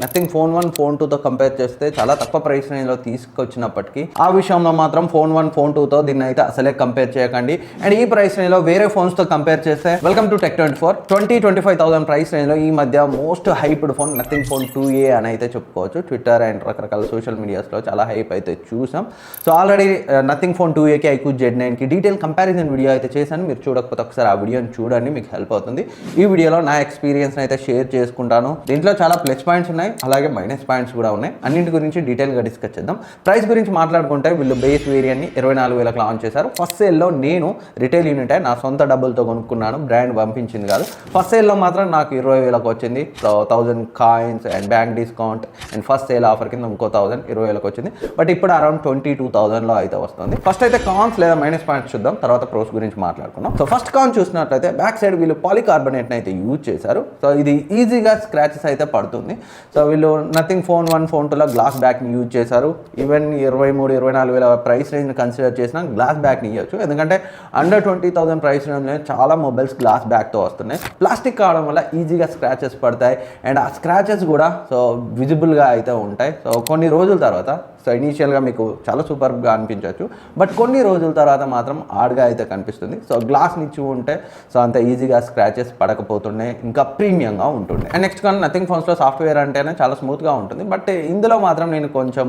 Nothing phone 1 phone 2తో compare చేస్తే చాలా తక్కువ ప్రైస్ రేంజ్లో తీసుకొచ్చినప్పటికీ ఆ విషయంలో మాత్రం ఫోన్ 1 ఫోన్ 2తో దీన్ని అయితే అసలే కంపేర్ చేయకండి. అండ్ ఈ ప్రైస్ రేంజ్లో వేరే ఫోన్స్తో కంపేర్ చేస్తే వెల్కమ్ టు Tech24 20-25,000 ప్రైస్ రేంజ్లో ఈ మధ్య most hyped phone nothing phone 2A అని అయితే చెప్పుకోవచ్చు. ట్విట్టర్ అండ్ రకరకాల సోషల్ మీడియాస్లో చాలా హైప్ అయితే చూసాం. సో ఆల్రెడీ నథింగ్ ఫోన్ 2Aకి iQOO Z9కి డీటెయిల్ కంపారిజన్ వీడియో అయితే చేశాను. మీరు చూడకపోతే ఒకసారి ఆ వీడియోని చూడండి, మీకు హెల్ప్ అవుతుంది. ఈ వీడియోలో నా ఎక్స్పీరియన్స్ అయితే షేర్ చేసుకుంటాను. దీంట్లో చాలా ప్లస్ పాయింట్స్ ఉన్నాయి, అలాగే మైనస్ పాయింట్స్ కూడా ఉన్నాయి. అన్నింటి గురించి డీటెయిల్గా డిస్కస్ చేద్దాం. ప్రైస్ గురించి మాట్లాడుకుంటే వీళ్ళు బేస్ వేరియంట్ని 24,000కి లాంచ్ చేశారు. ఫస్ట్ సేల్లో నేను రిటైల్ యూనిట్ నా సొంత డబ్బులతో కొనుక్కున్నాను, బ్రాండ్ పంపించింది కాదు. ఫస్ట్ సేల్లో మాత్రం నాకు 20,000కి వచ్చింది. 1000 coins and bank discount and first sale offer కింద ఇంకో 1000 20,000కి వచ్చింది. బట్ ఇప్పుడు అరౌండ్ 22,000లో అయితే వస్తుంది. ఫస్ట్ అయితే కాన్స్ లేదా మైనస్ పాయింట్స్ చూద్దాం, తర్వాత ప్రోస్ గురించి మాట్లాడుకున్నాం. సో ఫస్ట్ కాన్ చూసినట్లయితే బ్యాక్ సైడ్ వీళ్ళు పాలికార్బనేట్ని అయితే యూజ్ చేశారు. సో ఇది ఈజీగా స్క్రాచెస్ అయితే పడుతుంది. సో వీళ్ళు నథింగ్ ఫోన్ 1 ఫోన్ 2లో గ్లాస్ బ్యాక్ని యూజ్ చేశారు. ఈవెన్ 23-24,000 ప్రైస్ రేంజ్ని కన్సిడర్ చేసినా గ్లాస్ బ్యాక్ని ఇవ్వచ్చు. ఎందుకంటే అండర్ 20,000 ప్రైస్ రేంజ్లో చాలా మొబైల్స్ గ్లాస్ బ్యాక్తో వస్తున్నాయి. ప్లాస్టిక్ కావడం వల్ల ఈజీగా స్క్రాచెస్ పడతాయి అండ్ ఆ స్క్రాచెస్ కూడా సో విజిబుల్గా అయితే ఉంటాయి. సో కొన్ని రోజుల తర్వాత సో ఇనీషియల్గా మీకు చాలా సూపర్గా అనిపించవచ్చు, బట్ కొన్ని రోజుల తర్వాత మాత్రం ఆడ్గా అయితే కనిపిస్తుంది. సో గ్లాస్ నిచ్చి ఉంటే సో అంత ఈజీగా స్క్రాచెస్ పడకపోతున్నాయి, ఇంకా ప్రీమియంగా ఉంటుండే. అండ్ నెక్స్ట్ కానీ నథింగ్ ఫోన్స్లో సాఫ్ట్వేర్ అంటేనే చాలా స్మూత్గా ఉంటుంది, బట్ ఇందులో మాత్రం నేను కొంచెం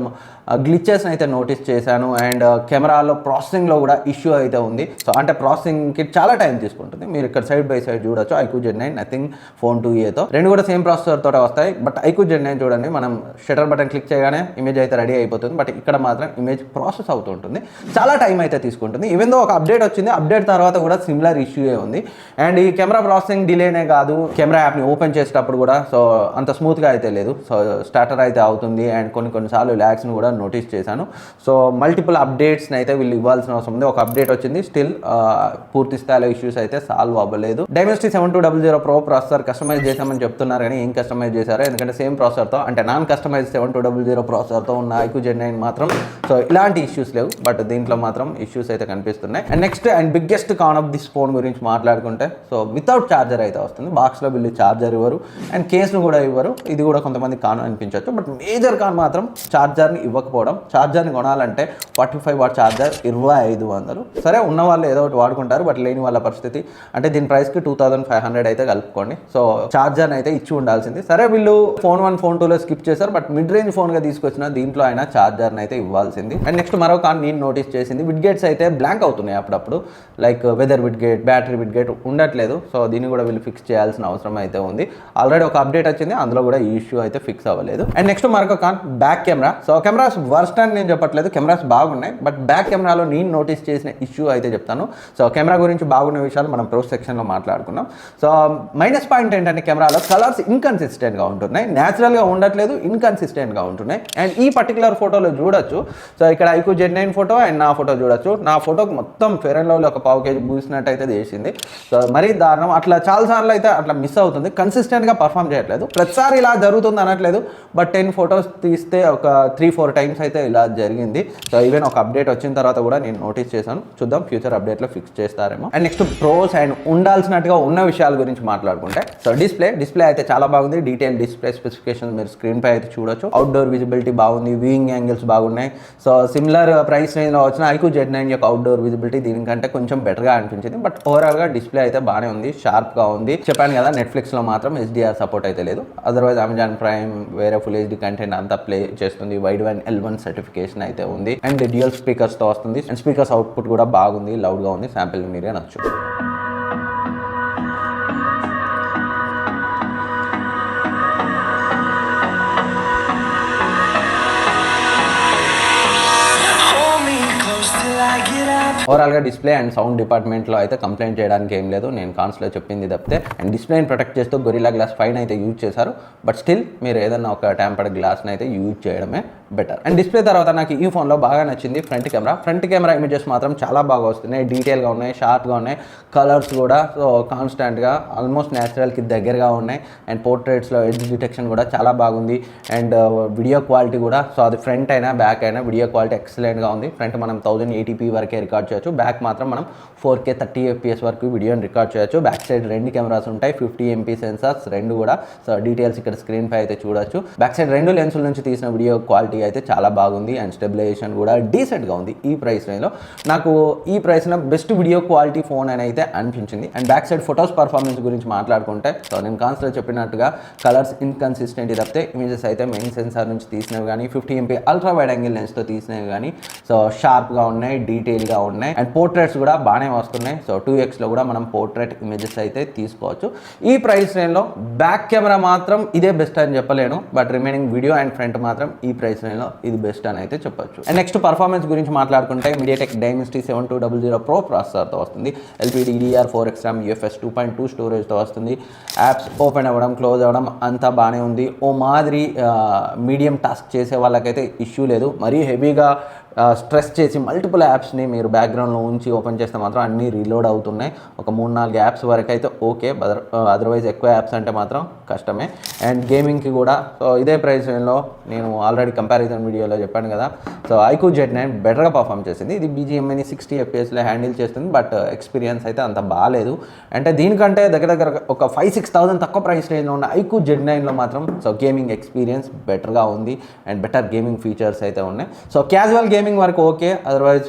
గ్లిచెస్ని అయితే నోటీస్ చేశాను. అండ్ కెమెరాలో ప్రాసెసింగ్లో కూడా ఇష్యూ అయితే ఉంది. సో అంటే ప్రాసెసింగ్కి చాలా టైం తీసుకుంటుంది. మీరు ఇక్కడ సైడ్ బై సైడ్ చూడొచ్చు iQOO Z9 నథింగ్ ఫోన్ 2Aతో రెండు కూడా సేమ్ ప్రాసెసర్ తోటే వస్తాయి. బట్ iQOO Z9 చూడండి, మనం షటర్ బటన్ క్లిక్ చేయగానే ఇమేజ్ అయితే రెడీ అయిపోతుంది. బట్ ఇక్కడ మాత్రం ఇమేజ్ ప్రాసెస్ అవుతుంటుంది, చాలా టైం అయితే తీసుకుంటుంది. ఈవెన్ దో ఒక అప్డేట్ వచ్చింది, అప్డేట్ తర్వాత కూడా సిమిలర్ ఇష్యూయే ఉంది. అండ్ ఈ కెమెరా ప్రాసెసింగ్ డిలేనే కాదు, కెమెరా యాప్ని ఓపెన్ చేసేటప్పుడు కూడా సో అంత స్మూత్గా అయితే లేదు. సో స్టార్టర్ అయితే అవుతుంది అండ్ కొన్నిసార్లు ల్యాగ్స్ని కూడా నోటీస్ చేశాను. సో మల్టిపుల్ అప్డేట్స్ని అయితే వీళ్ళు ఇవ్వాల్సిన అవసరం ఉంది. ఒక అప్డేట్ వచ్చింది, స్టిల్ పూర్తి స్థాయిలో ఇష్యూస్ అయితే సాల్వ్ అవ్వలేదు. Dimensity 7200 Pro ప్రాసెసర్ కస్టమైజ్ చేశామని చెప్తున్నారు, కానీ ఏం కస్టమైజ్ చేశారో, ఎందుకంటే సేమ్ ప్రాసెసర్తో అంటే నాన్ కస్టమైజ్ 7200 ప్రాసెసర్తో ఉన్న iQOO Z9 మాత్రం సో ఇలాంటి ఇష్యూస్ లేవు, బట్ దీంట్లో మాత్రం ఇష్యూస్ అయితే కనిపిస్తున్నాయి. And next and biggest con of this phone గురించి మాట్లాడుకుంటే సో వితౌట్ ఛార్జర్ అయితే వస్తుంది. బాక్స్లో వీళ్ళు ఛార్జర్ ఇవ్వరు అండ్ కేసును కూడా ఇవ్వరు. ఇది కూడా కొంతమంది కాన్ అనిపించవచ్చు, బట్ మేజర్ కాన్ మాత్రం ఛార్జర్ని ఇవ్వకపోవడం. ఛార్జర్ని కొనాలంటే 45 వాట్ ఛార్జర్ 2500. సరే ఉన్న వాళ్ళు ఏదో ఒకటి వాడుకుంటారు, బట్ లేని వాళ్ళ పరిస్థితి అంటే దీని ప్రైస్కి 2500 అయితే కలుపుకోండి. సో ఛార్జర్ని అయితే ఇచ్చి ఉండాల్సింది. సరే వీళ్ళు ఫోన్ 1 ఫోన్ 2లో స్కిప్ చేశారు, బట్ మిడ్ రేంజ్ ఫోన్గా తీసుకొచ్చిన దీంట్లో అయినా ఛార్జర్ని అయితే ఇవ్వాల్సింది. అండ్ నెక్స్ట్ మరో కాన్ నేను నోటీస్ చేసింది, విడ్ గేట్స్ అయితే బ్లాంక్ అవుతున్నాయి అప్పుడప్పుడు, like weather widget, battery widget ఉండట్లేదు. సో దీన్ని కూడా వీళ్ళు ఫిక్స్ చేయాల్సిన అవసరం అయితే ఉంది. ఆల్రెడీ ఒక అప్డేట్ వచ్చింది, అందులో కూడా ఈ ఇష్యూ అయితే ఫిక్స్ అవ్వలేదు. అండ్ నెక్స్ట్ మరొక con back camera. So cameras worst అని నేను చెప్పట్లేదు, కెమెరాస్ బాగున్నాయి, బట్ బ్యాక్ కెమెరాలో నేను నోటీస్ చేసిన ఇష్యూ అయితే చెప్తాను. సో కెమెరా గురించి బాగున్న విషయాలు మనం ప్రో సెక్షన్లో మాట్లాడుకున్నాం. సో మైనస్ పాయింట్ ఏంటంటే కెమెరాలో కలర్స్ ఇన్కన్సిస్టెంట్గా ఉంటున్నాయి, న్యాచురల్గా ఉండట్లేదు, ఇన్కన్సిస్టెంట్గా ఉంటున్నాయి. అండ్ ఈ పర్టికులర్ ఫోటోలో చూడొచ్చు. సో ఇక్కడ iQOO Z9 ఫోటో అండ్ నా ఫోటో చూడొచ్చు. నా ఫోటోకి మొత్తం ఫెయిర్ అండ్ లవ్లీ ఒక 1/4 kg పూసినట్టు అయితే చేసింది. సో మరీ దారుణం. అట్లా చాలాసార్లు అయితే అట్లా మిస్ అవుతుంది, కన్సిస్టెంట్గా పర్ఫామ్ చేయట్లేదు. ప్రతిసారి ఇలా జరుగుతుంది అనట్లేదు, బట్ 10 ఫొటోస్ తీస్తే ఒక 3-4 టైమ్స్ అయితే ఇలా జరిగింది. సో ఈవెన్ ఒక అప్డేట్ వచ్చిన తర్వాత కూడా నేను నోటీస్ చేశాను. చూద్దాం ఫ్యూచర్ అప్డేట్లో ఫిక్స్ చేస్తారేమో. అండ్ నెక్స్ట్ ప్రోస్ అండ్ ఉండాల్సినట్టుగా ఉన్న విషయాల గురించి మాట్లాడుకుంటే సో డిస్ప్లే అయితే చాలా బాగుంది. డీటెయిల్ డిస్ప్లే స్పెసిఫికేషన్ మీరు స్క్రీన్ పై అయితే చూడొచ్చు. అవుట్డోర్ విజిబిలిటీ బాగుంది, వ్యూయింగ్ యాంగిల్స్ బాగున్నాయి. సో సిమిలర్ ప్రైస్ రేంజ్లో వచ్చిన iQOO Z9 యొక్క అవుట్డోర్ విజిబిలిటీ దీనికంటే కొంచెం బెటర్గా అనిపించింది, బట్ ఓవరాల్గా డిస్ప్లే అయితే బాగానే ఉంది, షార్ప్గా ఉంది. చెప్పాను కదా, నెట్ఫ్లిక్స్లో మాత్రం HDR సపోర్ట్ అయితే లేదు. అదర్వైజ్ అమెజాన్ ప్రైమ్ వేరే ఫుల్ HD కంటెంట్ అంతా ప్లే చేస్తుంది. వైడ్ వన్ L1 సర్టిఫికేషన్ అయితే ఉంది అండ్ డ్యూయల్ స్పీకర్స్తో వస్తుంది. అండ్ స్పీకర్స్ అవుట్పుట్ కూడా బాగుంది, లౌడ్గా ఉంది. శాంపిల్ మీరే నచ్చు. ఓవరాల్గా డిస్ప్లే అండ్ సౌండ్ డిపార్ట్మెంట్లో అయితే కంప్లైంట్ చేయడానికి ఏం లేదు, నేను కాన్స్లో చెప్పింది తప్పితే. అండ్ డిస్ప్లేని ప్రొటెక్ట్ చేస్తూ గొరిల్లా గ్లాస్ 5 అయితే యూజ్ చేశారు, బట్ స్టిల్ మీరు ఏదన్నా ఒక ట్యాంపర్డ్ గ్లాస్ని అయితే యూజ్ చేయడమే బెటర్. అండ్ డిస్ప్లే తర్వాత నాకు ఈ ఫోన్లో బాగా నచ్చింది ఫ్రంట్ కెమెరా ఇమేజెస్ మాత్రం చాలా బాగా వస్తున్నాయి, డీటెయిల్గా ఉన్నాయి, షార్ప్గా ఉన్నాయి. కలర్స్ కూడా సో కాన్స్టాంట్గా ఆల్మోస్ట్ న్యాచురల్కి దగ్గరగా ఉన్నాయి. అండ్ పోర్ట్రేట్స్లో ఎడ్జ్ డిటెక్షన్ కూడా చాలా బాగుంది. అండ్ వీడియో క్వాలిటీ కూడా సో అది ఫ్రంట్ అయినా బ్యాక్ అయినా వీడియో క్వాలిటీ ఎక్సలెంట్గా ఉంది. ఫ్రంట్ మనం 1080p వరకే రికార్డ్ చేయొచ్చు. బ్యాక్ మాత్రం మనం 4K 30 FPS వరకు వీడియోని రికార్డ్ చేయొచ్చు. బ్యాక్ సైడ్ 2 కెమెరాస్ ఉంటాయి, 50 MP సెన్సార్స్ రెండు కూడా. సో డీటెయిల్స్ ఇక్కడ స్క్రీన్ పై అయితే చూడొచ్చు. బ్యాక్ సైడ్ 2 లెన్సుల నుంచి తీసిన వీడియో క్వాలిటీ అయితే చాలా బాగుంది అండ్ స్టెబిలైజేషన్ కూడా డీసెంట్గా ఉంది. ఈ ప్రైస్ రేంజ్లో నాకు ఈ ప్రైస్లో బెస్ట్ వీడియో క్వాలిటీ ఫోన్ అని అయితే అనిపించింది. And back side photos performance గురించి మాట్లాడుకుంటే, సో నేను కాన్స్లో చెప్పినట్టుగా కలర్స్ ఇన్కన్సిస్టెంట్ తప్పితే ఇమేజెస్ అయితే మెయిన్ సెన్సార్ నుంచి తీసినవి కానీ 50 MP అల్ట్రా వైడ్ యాంగిల్ లెన్స్తో తీసినవి కానీ సో షార్ప్గా ఉన్నాయి, డీటెయిల్గా ఉన్నాయి అండ్ పోర్ట్రేట్స్ కూడా బాగానే వస్తున్నాయి. సో 2xలో కూడా మనం పోర్ట్రేట్ ఇమేజెస్ అయితే తీసుకోవచ్చు. ఈ ప్రైస్ రేంజ్లో బ్యాక్ కెమెరా మాత్రం ఇదే బెస్ట్ అని చెప్పలేను, but remaining video and front మాత్రం ఈ ప్రైస్ రేంజ్లో ఇది బెస్ట్ అని అయితే చెప్పొచ్చు. అండ్ నెక్స్ట్ పర్ఫార్మెన్స్ గురించి మాట్లాడుకుంటే MediaTek Dimensity 7200 Pro ప్రాసెసర్తో వస్తుంది. LPDDR4X RAM UFS 2.2 స్టోరేజ్తో వస్తుంది. యాప్స్ ఓపెన్ అవ్వడం, క్లోజ్ అవ్వడం అంతా బాగానే ఉంది. ఓ మాదిరి మీడియం టాస్క్ చేసే వాళ్ళకైతే ఇష్యూ లేదు. మరీ హెవీగా స్ట్రెస్ చేసి మల్టిపుల్ యాప్స్ని మీరు బ్యాక్గ్రౌండ్లో ఉంచి ఓపెన్ చేస్తే మాత్రం అన్నీ రీలోడ్ అవుతున్నాయి. ఒక 3-4 యాప్స్ వరకు అయితే ఓకే, అదర్వైజ్ ఎక్కువ యాప్స్ అంటే మాత్రం కష్టమే. అండ్ గేమింగ్కి కూడా సో ఇదే ప్రైస్ రేంజ్లో నేను ఆల్రెడీ కంపారిజన్ వీడియోలో చెప్పాను కదా, సో iQOO Z9 బెటర్గా పర్ఫామ్ చేసింది. ఇది BGMIని 60 FPSలో హ్యాండిల్ చేస్తుంది, బట్ ఎక్స్పీరియన్స్ అయితే అంత బాగాలేదు. అంటే దీనికంటే దగ్గర ఒక 5-6,000 తక్కువ ప్రైస్ రేంజ్లో ఉన్న iQOO Z9లో మాత్రం సో గేమింగ్ ఎక్స్పీరియన్స్ బెటర్గా ఉంది అండ్ బెటర్ గేమింగ్ ఫీచర్స్ అయితే ఉన్నాయి. సో క్యాజువల్ గేమింగ్ వరకు ఓకే, అదర్వైజ్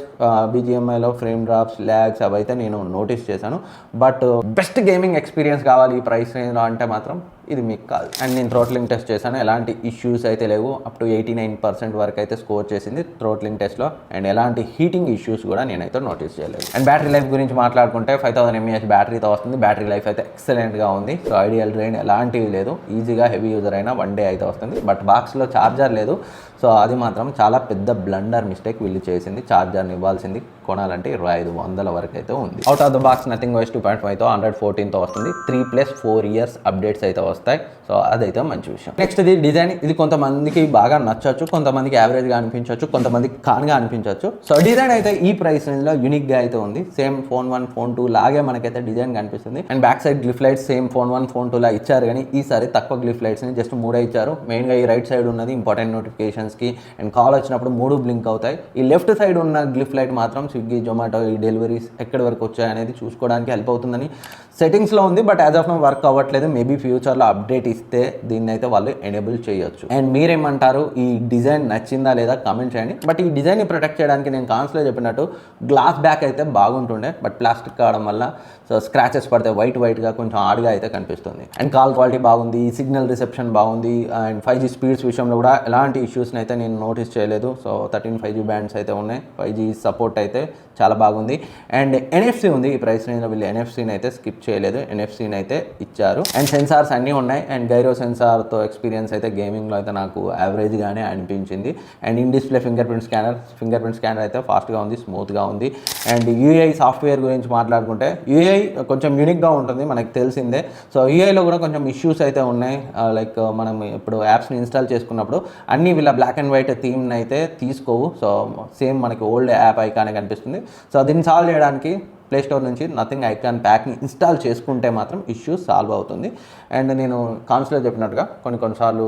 BGMIలో ఫ్రేమ్ డ్రాప్స్, ల్యాగ్స్ అవి అయితే నేను నోటీస్ చేశాను. బట్ బెస్ట్ గేమింగ్ ఎక్స్పీరియన్స్ కావాలి ఈ ప్రైస్ రేంజ్లో అంటే మాత్రం ఇది మీకు కాదు. అండ్ నేను థ్రోట్లింగ్ టెస్ట్ చేశాను, ఎలాంటి ఇష్యూస్ అయితే లేవు. అప్ టు 89% వరకు అయితే స్కోర్ చేసింది థ్రోట్లింగ్ టెస్ట్లో అండ్ ఎలాంటి హీటింగ్ ఇష్యూస్ కూడా నేనైతే నోటీస్ చేయలేదు. అండ్ బ్యాటరీ లైఫ్ గురించి మాట్లాడుకుంటే 5000 mAh బ్యాటరీతో వస్తుంది. బ్యాటరీ లైఫ్ అయితే ఎక్సలెంట్గా ఉంది. సో ఐడియల్ డ్రైన్ ఎలాంటివి లేదు, ఈజీగా హెవీ యూజర్ అయినా 1 day అయితే వస్తుంది. బట్ బాక్స్లో ఛార్జర్ లేదు. సో అది మాత్రం చాలా పెద్ద బ్లండర్ మిస్టేక్ వీళ్ళు చేసింది. ఛార్జర్ని ఇవ్వాల్సింది కొనాలంటే 2500 వరకు అయితే ఉంది. Out of the box nothing OS 2.5తో 114తో వస్తుంది. 3+4 years అప్డేట్స్ అయితే వస్తాయి. సో అదైతే మంచి విషయం. నెక్స్ట్ ఇది డిజైన్. ఇది కొంతమందికి బాగా నచ్చవచ్చు, కొంతమందికి యావరేజ్గా అనిపించవచ్చు, కొంతమందికి కాన్గా అనిపించవచ్చు. సో డిజైన్ అయితే ఈ ప్రైస్ రేంజ్లో యూనిక్గా అయితే ఉంది. సేమ్ ఫోన్ 1, ఫోన్ 2 లాగే మనకైతే డిజైన్ కనిపిస్తుంది. And back side glyph lights same phone 1, phone 2 లా ఇచ్చారు, కానీ ఈసారి తక్కువ గ్లిఫ్ లైట్స్ని జస్ట్ 3 ఇచ్చారు. మెయిన్గా ఈ రైట్ సైడ్ ఉన్నది ఇంపార్టెంట్ నోటిఫికేషన్స్కి అండ్ కాల్ వచ్చినప్పుడు 3 బ్లింక్ అవుతాయి. ఈ లెఫ్ట్ సైడ్ ఉన్న గ్లిఫ్ లైట్ మాత్రం స్విగ్గీ, జొమాటో ఈ డెలివరీస్ ఎక్కడి వరకు వచ్చాయి అనేది చూసుకోవడానికి హెల్ప్ అవుతుందని సెట్టింగ్స్లో ఉంది. But as of now work అవ్వట్లేదు. మేబీ ఫ్యూచర్లో అప్డేట్ ఇస్తే దీన్ని అయితే వాళ్ళు ఎనేబుల్ చేయొచ్చు. అండ్ మీరేమంటారు, ఈ డిజైన్ నచ్చిందా లేదా కామెంట్ చేయండి. బట్ ఈ డిజైన్ని ప్రొటెక్ట్ చేయడానికి నేను కాన్స్లో చెప్పినట్టు గ్లాస్ బ్యాక్ అయితే బాగుంటుండే, బట్ ప్లాస్టిక్ కావడం వల్ల సో స్క్రాచెస్ పడితే వైట్గా కొంచెం ఆడ్గా అయితే కనిపిస్తుంది. అండ్ కాల్ క్వాలిటీ బాగుంది, సిగ్నల్ రిసెప్షన్ బాగుంది అండ్ 5G స్పీడ్స్ విషయంలో కూడా ఎలాంటి ఇష్యూస్ని అయితే నేను నోటీస్ చేయలేదు. సో 13 5G బ్యాండ్స్ అయితే ఉన్నాయి. 5G సపోర్ట్ అయితే చాలా బాగుంది. అండ్ NFC ఉంది. ఈ ప్రైస్ రేంజ్లో వీళ్ళు NFCని అయితే స్కిప్ చేయలేదు, NFCని అయితే ఇచ్చారు. అండ్ సెన్సార్స్ అన్నీ ఉన్నాయి. అండ్ గైరో సెన్సార్తో ఎక్స్పీరియన్స్ అయితే గేమింగ్లో అయితే నాకు యావరేజ్గానే అనిపించింది. And in display finger print scanner అయితే ఫాస్ట్గా ఉంది, స్మూత్గా ఉంది. అండ్ UI సాఫ్ట్వేర్ గురించి మాట్లాడుకుంటే UI కొంచెం యూనిక్గా ఉంటుంది, మనకు తెలిసిందే. సో UIలో కూడా కొంచెం ఇష్యూస్ అయితే ఉన్నాయి. లైక్ మనం ఇప్పుడు యాప్స్ని ఇన్స్టాల్ చేసుకున్నప్పుడు అన్నీ వీళ్ళ బ్లాక్ అండ్ వైట్ థీమ్ని అయితే తీసుకోవు. సో సేమ్ మనకి ఓల్డ్ యాప్ ఐకానే కనిపిస్తుంది. సో దీన్ని సాల్వ్ చేయడానికి ప్లే స్టోర్ నుంచి నథింగ్ ఐకాన్ ప్యాక్ని ఇన్స్టాల్ చేసుకుంటే మాత్రం ఇష్యూ సాల్వ్ అవుతుంది. అండ్ నేను కాన్స్లో చెప్పినట్టుగా కొన్నిసార్లు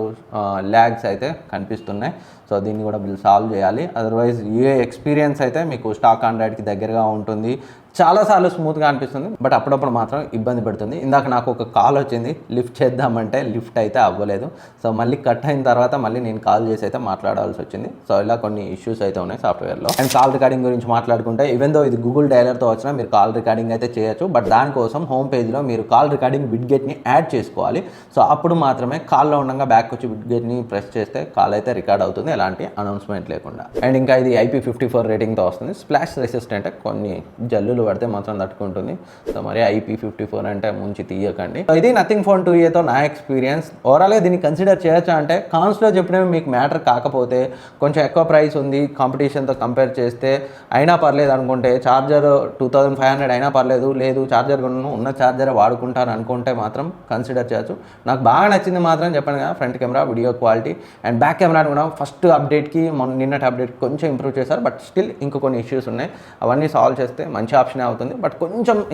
ల్యాగ్స్ అయితే కనిపిస్తున్నాయి. సో దీన్ని కూడా వీళ్ళు సాల్వ్ చేయాలి. అదర్వైజ్ UI ఎక్స్పీరియన్స్ అయితే మీకు స్టాక్ ఆండ్రాయిడ్కి దగ్గరగా ఉంటుంది. చాలాసార్లు స్మూత్గా అనిపిస్తుంది, బట్ అప్పుడప్పుడు మాత్రం ఇబ్బంది పెడుతుంది. ఇందాక నాకు ఒక కాల్ వచ్చింది, లిఫ్ట్ చేద్దామంటే లిఫ్ట్ అయితే అవ్వలేదు. సో మళ్ళీ కట్ అయిన తర్వాత మళ్ళీ నేను కాల్ చేసి అయితే మాట్లాడాల్సి వచ్చింది. సో ఇలా కొన్ని ఇష్యూస్ అయితే ఉన్నాయి సాఫ్ట్వేర్లో. అండ్ కాల్ రికార్డింగ్ గురించి మాట్లాడుకుంటే ఈవెన్ దో ఇది గూగుల్ డైలర్తో వచ్చినా మీరు కాల్ రికార్డింగ్ అయితే చేయొచ్చు. బట్ దానికోసం హోమ్ పేజ్లో మీరు కాల్ రికార్డింగ్ విడ్గెట్ని యాడ్ చేసుకోవాలి. సో అప్పుడు మాత్రమే కాల్లో ఉండగా బ్యాక్ వచ్చి విడ్గెట్ని ప్రెస్ చేస్తే కాల్ అయితే రికార్డ్ అవుతుంది, ఎలాంటి అనౌన్స్మెంట్ లేకుండా. అండ్ ఇంకా ఇది IP54 రేటింగ్తో వస్తుంది. స్ప్లాష్ రెసిస్టెంట్, కొన్ని జల్లులు పడితే మాత్రం తట్టుకుంటుంది. సో మరి IP54 అంటే ముంచి తీయకండి. ఇది నథింగ్ ఫోన్ 2Aతో నా ఎక్స్పీరియన్స్. ఓవరాల్గా దీన్ని కన్సిడర్ చేయొచ్చా అంటే కాన్స్లో చెప్పినవి మీకు మ్యాటర్ కాకపోతే, కొంచెం ఎక్కువ ప్రైస్ ఉంది కాంపిటీషన్తో కంపేర్ చేస్తే అయినా పర్లేదు అనుకుంటే, ఛార్జర్ 2500 అయినా పర్లేదు, లేదు ఛార్జర్ ఉన్న ఛార్జర్ వాడుకుంటాను అనుకుంటే మాత్రం కన్సిడర్ చేయొచ్చు. నాకు బాగా నచ్చింది మాత్రం చెప్పాను కదా, front camera, video quality and back camera కూడా ఫస్ట్ అప్డేట్కి నిన్నటి అప్డేట్ కొంచెం ఇంప్రూవ్ చేశారు. బట్ స్టిల్ ఇంకో కొన్ని ఇష్యూస్ ఉన్నాయి, అవన్నీ సాల్వ్ చేస్తే మంచి ఆప్షన్ అవుతుంది. బట్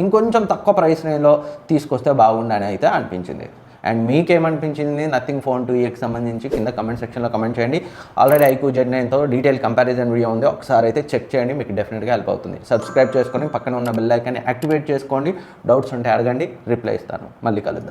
ఇంకొంచెం తక్కువ ప్రైస్ రేంజ్లో తీసుకొస్తే బాగుండని అయితే అనిపించింది. అండ్ మీకేమనిపించింది నథింగ్ ఫోన్ 2Eకి సంబంధించి కింద కమెంట్ సెక్షన్లో కమెంట్ చేయండి. ఆల్రెడీ iQOO Z9తో డీటెయిల్ కంపారిజన్ వీడియో ఉంది, ఒకసారి అయితే చెక్ చేయండి, మీకు డెఫినెట్గా హెల్ప్ అవుతుంది. సబ్స్క్రైబ్ చేసుకొని పక్కన ఉన్న బెల్ ఐకాన్ని యాక్టివేట్ చేసుకోండి. డౌట్స్ ఉంటే అడగండి, రిప్లై ఇస్తాను. మళ్ళీ కలుద్దాం.